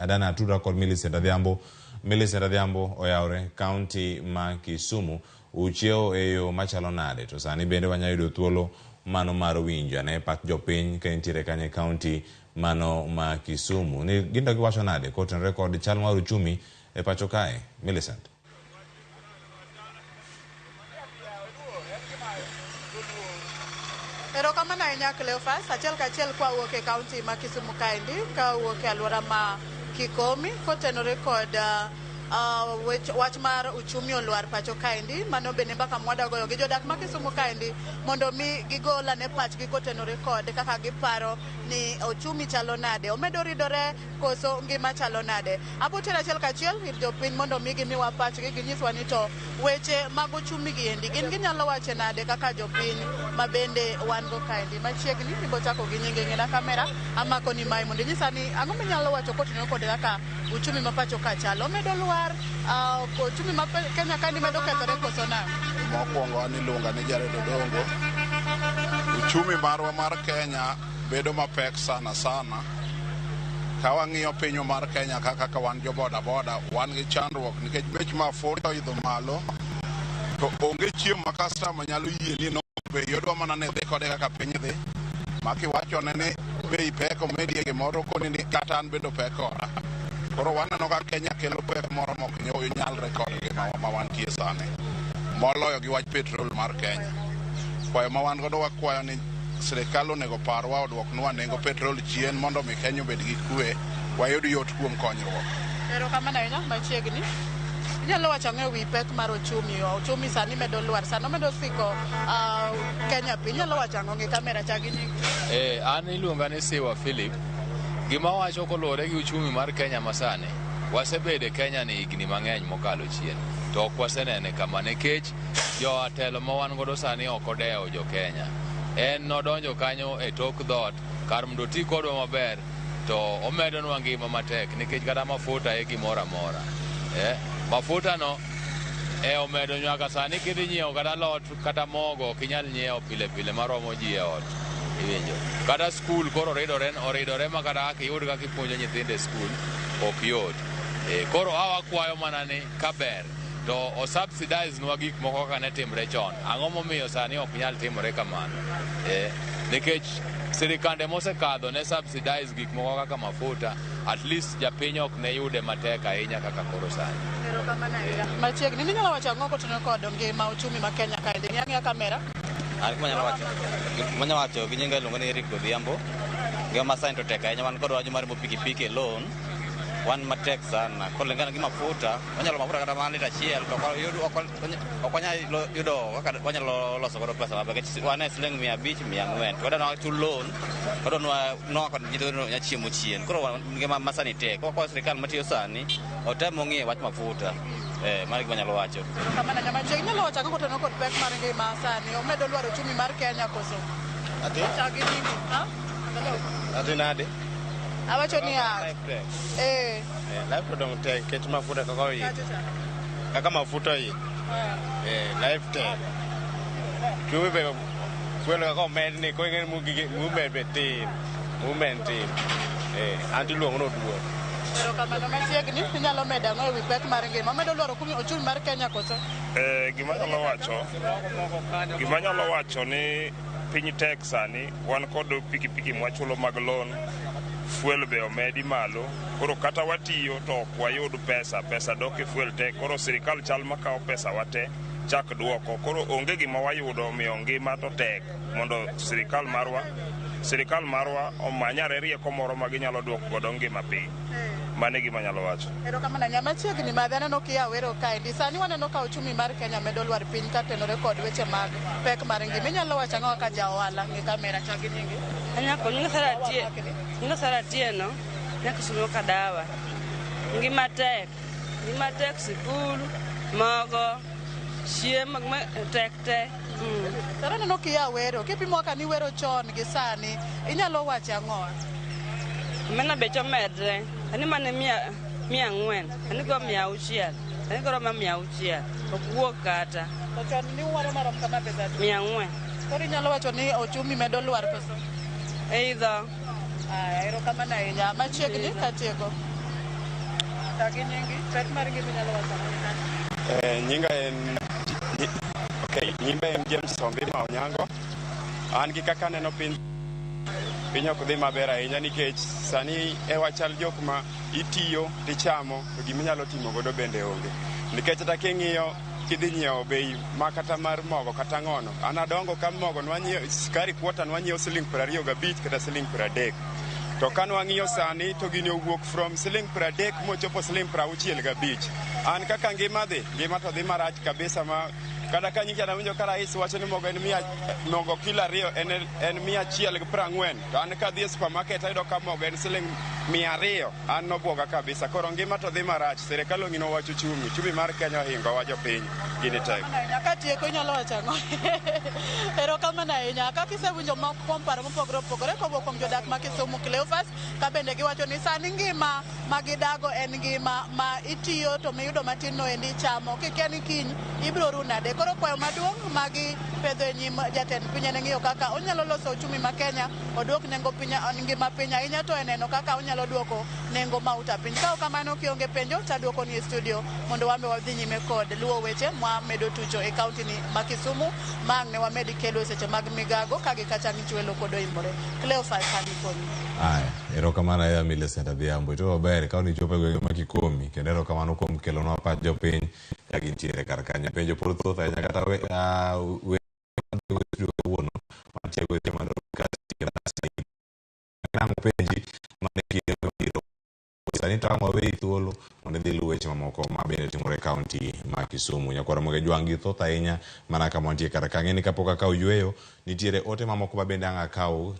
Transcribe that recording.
Adana tuda kod Millicent Adhiambo oyawre county ma Kisumu uchiew eyo machalo nade to sani bende wanyayudo thuolo mano mar winjo ne pak jopiny ka nitiere kanye county mano ma Kisumu ni gindo giwacho nade kotenore kod chal mar uchumi e pacho kae. Millicent. Erokamano ahinya Cleophas, achiel kachiel kwa wuok e kaunti ma Kisumu kaendi ka wuok e alwora ma Kikomi kotenore kod wach mar uchumi olwar pacho kaendi. Mano bende mbaka mwadagoyo gi jodak ma Kisumu kaendi mondo mi gigola ne pachgi kotenore kod kaka giparo ni uchumi chalo nade, omedo ridore koso ngima chalo nade. Abutera achiel kachiel ir jopiny mondo mi gimiwa pachgi ginyiswa ni to weche mag uchumi giendi gin ginyalo wache nade kaka jopiny ma bende wan go kaendi. Machiegni ibo chako gi nyinge ng'ina kamera amako ni mai mondo nyisa ni ang'o minyalo wacho kotenore kod kaka uchumi ma pacho ka chalo, omedo lwar uchumi ma Kenya kaendi medo kethore koso na. Mokwongo an iluonga ni Jared Odongo. Uchumi marwa mar Kenya bedo mapek sana. Ka wang'iyo piny mar Kenya kaka wan jo boda wan gi chandruok nikech bech mafuta oidho malo to onge chiemo ma customer nyalo yie ni no be yodwa mana ne dhi kode kaka piny dhi makiwacho ne ni bei pek omedie gimoro koni ni kata an bedo pek ora. Koro waneno ka Kenya kelo pek moro mok nyalre kod gima ma wantie sani moloyo gi wach petrol mar Kenya. Kwayo ma wan godo wakwayo ni sirikal onego parwa odwoknwa nengo petrol chien mondo mi Kenya obed gi kwe wayud yot kuom konyruok. Erokamano ahinya. Machiegni inyalo wacho ang'o wi pek mar uchumi sani medo lwar sani medo siko Kenya piny, inyalo wacho ang'o ngi kamera chagi nyingi? An iluonga ni Siwa Philip. Gima wacho kolore gi uchumi mar Kenya masani wasebede Kenya ni higni mang'eny mokalo chien to ok wasenene kama nikech jo atelo ma wan godo sani ok odewo jo Kenya. En nodonjo kanyo e tok dhot kar mondo ti kodwa maber to omedonwa ngima matek nikech kata mafuta e gimoro amora. Mafuta no omedo nyaka sani kidhi nyiewo kata lot kata mogo ok inyal nyiewo pile maromo ji e ot. Iwinjo. Kata skul koro oridore ma kata kiyud kaka ipuonjo nyithindo e skul ok yot. Koro awakwayo mana ni kaber to o subsidize nwa gik moko kaka ne timre chon. Ang'o momiyo sani ok nyal timore kamano? Nikech sirikande mosekadho ne subsidize gik moko kaka mafuta, at least japiny ok ne yude matek ahinya kaka koro sani. Machiegni ninyalo wacho ang'o kotenore kod ngima uchumi ma Kenya kaendi? Ng'iya kamera. Manya wacho gi nyinga iluongo ni Eric Odhiambo. Ngima masani to tek ahinya, wan kod wach mar pikipiki loan wan matek sana. Kolingana gi mafuta wanyalo mafuta kata man lita achiel to ok wanyalo yudo kaka wanyalo loso godo pesa maber nikech wan e siling 500 400 to wadwa chul loan wadwa no kod jito nyachiemo chien. Koro ngima masani tek. Kwa sirikal matiyo sani otemo ng'iyo wach mafuta. Mari gima nyalo wacho. Kamana nyamachiegni nyalo wacho ang'o kotenore kod pek mar ngima sani omedo lwar uchumi mar Kenya koso? Chagi nyingi. Ati nade? Awacho ni life dong tek kech mafuta kaka mafuta yi life tek kuwe be kwelo kaka omed ni ko ng'en movement betin anti luongo no duo. Erokamano. Machiegni inyalo medo ang'o e wi pek mar ngima omedo lwar uchumi mar Kenya koso? Gima nyalo wacho ni piny tek sani wan kod pikipiki mwachulo mag loan, fuel be omedi malo, koro kata watiyo to ok wayud pesa dok e fuel tek. Koro sirikal chal makawo pesa wate chak duoko, koro onge gima wayudo omiyo ngima to tek mondo sirikal marwa omanyare rieko moro ma ginyalo duoko godo ngima piny. Mane gima nyalo wacho. Erokamano. Nyamachiegni madhe aneno kia wero kaendi sani waneno ka uchumi mar Kenya medo lwar piny katenore kod weche mag pek mar ngima. Inyalo wacho ang'o kaka ja ohala ngi kamera chagi nyingi? Nyinga Sara Tieno nyaka Kisumu kadawa. Ngima tek sikul mogo chiemo tek te. Sara neno kia wero kipimo ka ni wero chon gi sani inyalo wacho ang'o? Mena becho medre. Ani mane 400, ani go 600, ani go 600, okuok kata. To chon ni waro marom kama pesa 400. Koro inyalo wacho ni uchumi medo lwar koso? Eidho. Erokamano ahinya. Machiegni katieko. Lagi nyingi, pek mari ngi minyalo wacho. Nyinga en nyimba en James Sombi ma Onyango. An gi kaka neno piny ok dhi maber ahinya nikech sani e wachal jok ma itiyo tichamo to giminyalo timo godo bende onge. Nikech ta king'iyo kidhi nyiewo bei ma kata mar mogo kata ng'ono. An adongo ka mogo nwanyiewo skari kwota nwanyiewo $25 kata $30. To kan wang'iyo sani to gini owuok from $30 mochopo $65. An kaka ngima to dhi marach kabisa ma kada ka nyingi anawinjo ka rais wacho ni mogo kilo 2 en 140. To an ka dhi e supermarket ayudo ka mogo en $200. An nobwoga kabisa. Koro ngima to dhi marach. Sirikal ongino wacho chumi mar Kenya ohingo wa jopiny. Gini tek. Ka tieko inyalo wacho ang'o? Erokamano ahinya. Kaka isewinjo kuom paro mopogore opogore kowuok kuom jodak ma Kisumu Cleophas, ka bende giwacho ni sani ngima ma gidago en ngima ma itiyo to miyudo matin no endi chamo. Kikia ni kiny ibiro ru nade. Koro kwayo maduong' ma gipedho e nyim jatend piny en ng'iyo kaka onyalo loso uchumi ma Kenya odwok nengo ngima piny ahinya to eneno kaka onyalo duoko nengo mauta piny. Ka kamano kionge penjo taduoko ni e studio mondo wambe wadhi nyime kod luwo weche ma medo tucho e kaunti ni ma Kisumu ma ne wamedi kelo seche mag migago ka gikacha ni chwelo kod oimbore. Cleophas Kandikoni. Erokamano ya Millicent Adhiambo. Ito maber ka onichopo e gwenge ma Kikomi kendo erokamano kuom kelonwa pach jopiny ka gintiere kar kanyo. Penjo pod thoth ahinya kata wuono mantie weche man penji mane kiro biro. Sani tamo weyi thuolo mondo dhi luwo weche mamoko ma bende timore e kaunti ma Kisumu. Nyakwara moge jwang'gi thoth ahinya mana kama wantie kar ka ng'eni kapok akawo yweyo nitiere ote mamoko ma bende ang' akaw